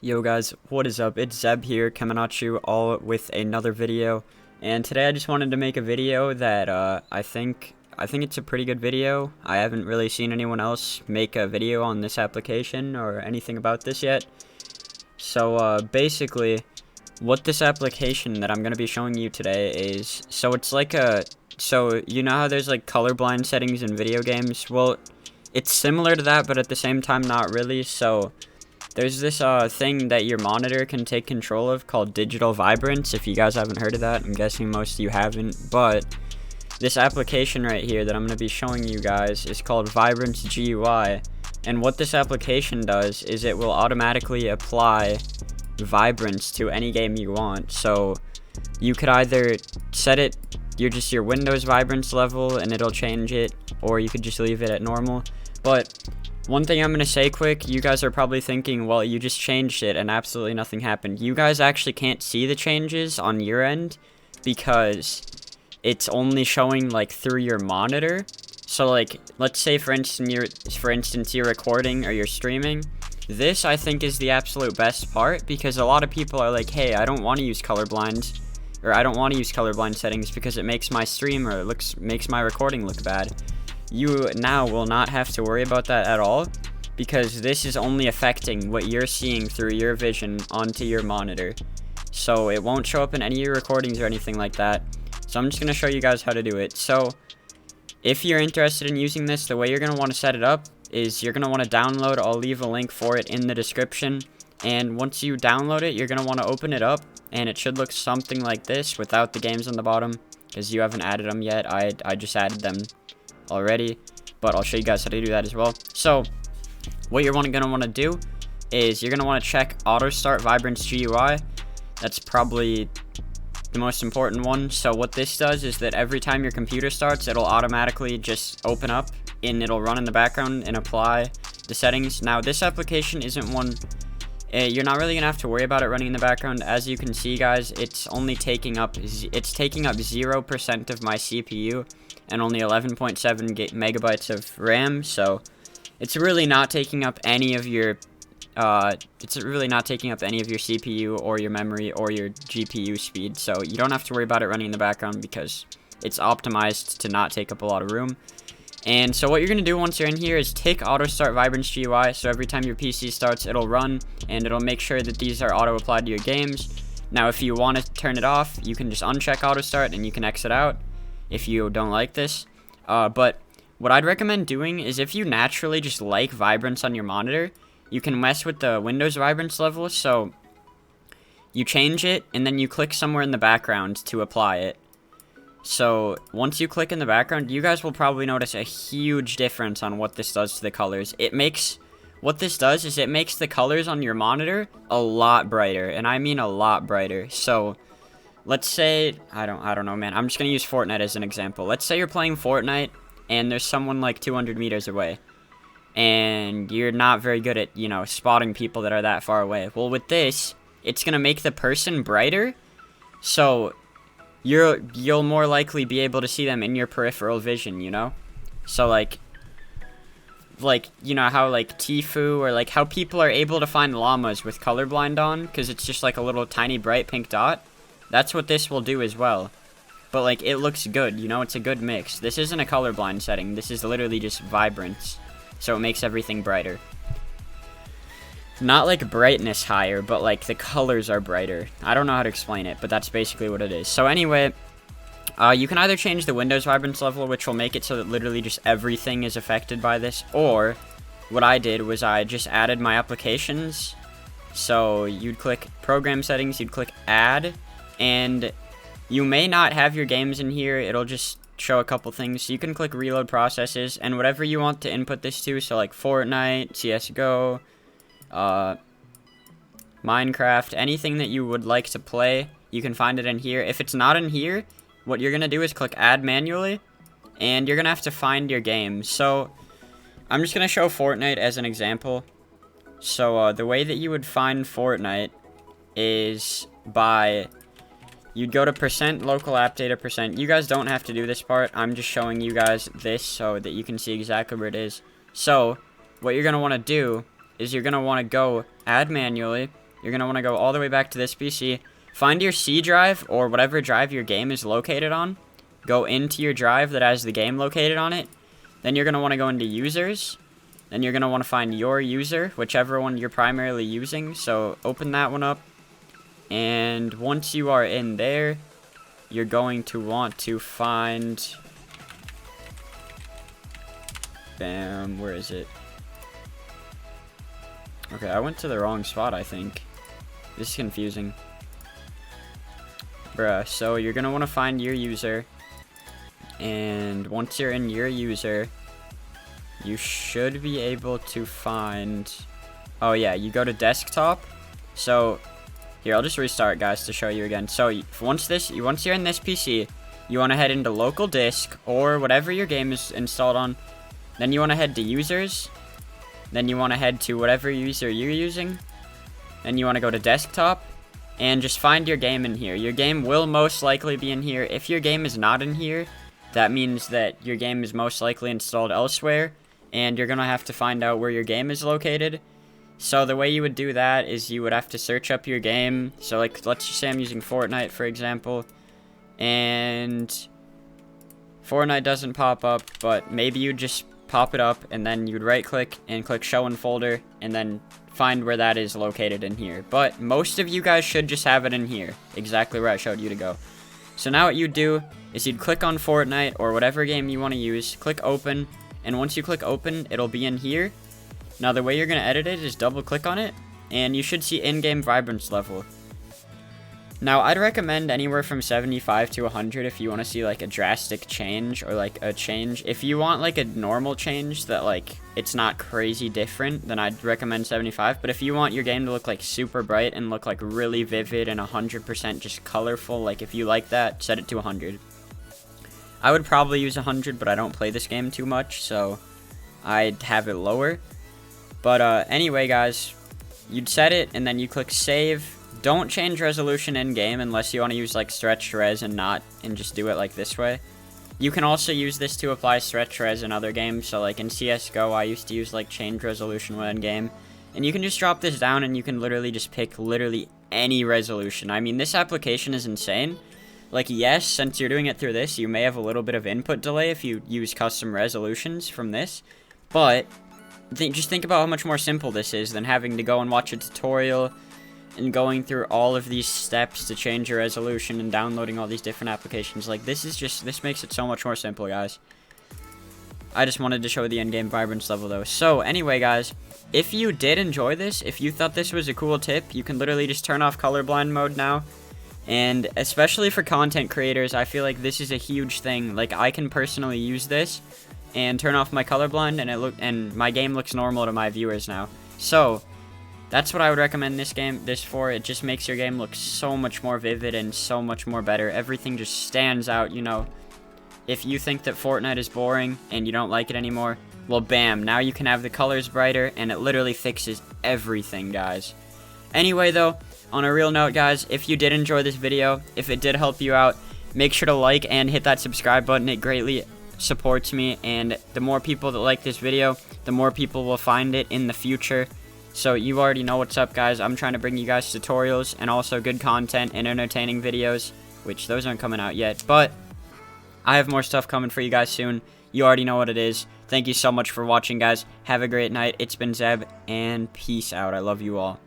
Yo guys, what is up? It's Zeb here, coming at you all with another video. And today I just wanted to make a video that I think it's a pretty good video. I haven't really seen anyone else make a video on this application or anything about this yet. So basically, what this application that I'm gonna be showing you today is, so you know how there's like colorblind settings in video games? Well, it's similar to that, but at the same time not really. So there's this thing that your monitor can take control of called digital vibrance. If you guys haven't heard of that, I'm guessing most of you haven't, but this application right here that I'm going to be showing you guys is called VibranceGUI, and what this application does is it will automatically apply vibrance to any game you want. So you could either set it your Windows vibrance level and it'll change it, or you could just leave it at normal. But one thing I'm going to say quick, you guys are probably thinking, well, you just changed it and absolutely nothing happened. You guys actually can't see the changes on your end because it's only showing like through your monitor. So like, let's say for instance you're recording or you're streaming. This I think is the absolute best part, because a lot of people are like, hey, I don't want to use colorblind, or I don't want to use colorblind settings because it makes my stream or makes my recording look bad. You now will not have to worry about that at all, because this is only affecting what you're seeing through your vision onto your monitor. So it won't show up in any of your recordings or anything like that. So I'm just going to show you guys how to do it. So if you're interested in using this, the way you're going to want to set it up is you're going to want to download. I'll leave a link for it in the description. And once you download it, you're going to want to open it up, and it should look something like this without the games on the bottom, because you haven't added them yet. I just added them already, but I'll show you guys how to do that as well. So what you're going to want to do is you're going to want to check auto start VibranceGUI. That's probably the most important one. So what this does is that every time your computer starts, it'll automatically just open up and it'll run in the background and apply the settings. Now this application isn't one you're not really gonna have to worry about it running in the background. As you can see, guys, it's only taking up 0% of my CPU and only 11.7 megabytes of RAM. So it's really not taking up any of your CPU or your memory or your GPU speed. So you don't have to worry about it running in the background because it's optimized to not take up a lot of room. And so what you're going to do once you're in here is tick auto start VibranceGUI. So every time your PC starts, it'll run and it'll make sure that these are auto applied to your games. Now if you want to turn it off, you can just uncheck auto start and you can exit out if you don't like this. But what I'd recommend doing is, if you naturally just like vibrance on your monitor, you can mess with the Windows vibrance level. So you change it and then you click somewhere in the background to apply it. So once you click in the background, you guys will probably notice a huge difference on what this does to the colors. What this does is it makes the colors on your monitor a lot brighter, and I mean a lot brighter. So let's say, I don't know, man. I'm just going to use Fortnite as an example. Let's say you're playing Fortnite and there's someone like 200 meters away, and you're not very good at, spotting people that are that far away. Well, with this, it's going to make the person brighter. So you'll more likely be able to see them in your peripheral vision, So like how like Tfue, or like how people are able to find llamas with colorblind on, because it's just like a little tiny bright pink dot. That's what this will do as well. But like, it looks good, it's a good mix. This isn't a colorblind setting. This is literally just vibrance. So it makes everything brighter. Not like brightness higher, but like the colors are brighter. I don't know how to explain it, but that's basically what it is. So anyway, you can either change the Windows vibrance level, which will make it so that literally just everything is affected by this, or what I did was I just added my applications. So you'd click program settings, you'd click add, and you may not have your games in here. It'll just show a couple things. So you can click reload processes, and whatever you want to input this to, so like Fortnite, CSGO, Minecraft, anything that you would like to play, you can find it in here. If it's not in here, what you're gonna do is click add manually, and you're gonna have to find your game. So I'm just gonna show Fortnite as an example. So the way that you would find Fortnite is you'd go to %local app data %. You guys don't have to do this part. I'm just showing you guys this so that you can see exactly where it is. So what you're gonna want to do is you're going to want to go add manually. you're going to want to go all the way back to this PC. Find your C drive or whatever drive your game is located on. Go into your drive that has the game located on it. Then you're going to want to go into users. Then you're going to want to find your user, whichever one you're primarily using. So open that one up. And once you are in there, you're going to want to find... Bam, where is it? Okay, I went to the wrong spot, I think. This is confusing. Bruh, so you're going to want to find your user. And once you're in your user, you should be able to find... Oh yeah, you go to desktop. So, here, I'll just restart, guys, to show you again. So, once you're in this PC, you want to head into local disk, or whatever your game is installed on. Then you want to head to users. Then you want to head to whatever user you're using. Then you want to go to desktop. And just find your game in here. Your game will most likely be in here. If your game is not in here, that means that your game is most likely installed elsewhere. And you're going to have to find out where your game is located. So the way you would do that is you would have to search up your game. So like, let's just say I'm using Fortnite, for example. And Fortnite doesn't pop up, but maybe you just pop it up and then you'd right click and click show in folder and then find where that is located in here. But most of you guys should just have it in here, exactly where I showed you to go. So now what you'd do is you'd click on Fortnite or whatever game you want to use, click open, and once you click open, it'll be in here. Now the way you're going to edit it is double click on it, and you should see in-game vibrance level. Now I'd recommend anywhere from 75 to 100 if you want to see like a drastic change or like a change. If you want like a normal change that like it's not crazy different, then I'd recommend 75. But if you want your game to look like super bright and look like really vivid and 100% just colorful, like if you like that, set it to 100. I would probably use 100, but I don't play this game too much, so I'd have it lower. But anyway, guys, you'd set it and then you click save. Don't change resolution in game unless you want to use like stretched res and just do it like this way. You can also use this to apply stretched res in other games. So like in CSGO, I used to use like change resolution when in game. And you can just drop this down and you can literally just pick literally any resolution. I mean, this application is insane. Like, yes, since you're doing it through this, you may have a little bit of input delay if you use custom resolutions from this. But just think about how much more simple this is than having to go and watch a tutorial and going through all of these steps to change your resolution and downloading all these different applications. Like, this makes it so much more simple, guys. I just wanted to show the in-game vibrance level, though. So, anyway, guys, if you did enjoy this, if you thought this was a cool tip, you can literally just turn off colorblind mode now. And especially for content creators, I feel like this is a huge thing. Like, I can personally use this and turn off my colorblind, and my game looks normal to my viewers now. So, that's what I would recommend this for. It just makes your game look so much more vivid and so much more better. Everything just stands out, you know. If you think that Fortnite is boring and you don't like it anymore, well, bam, now you can have the colors brighter, and it literally fixes everything, guys. Anyway, though, on a real note, guys, if you did enjoy this video, if it did help you out, make sure to like and hit that subscribe button. It greatly supports me, and the more people that like this video, the more people will find it in the future. So you already know what's up, guys. I'm trying to bring you guys tutorials and also good content and entertaining videos, which those aren't coming out yet, but I have more stuff coming for you guys soon. You already know what it is. Thank you so much for watching, guys. Have a great night. It's been Zeb, and peace out. I love you all.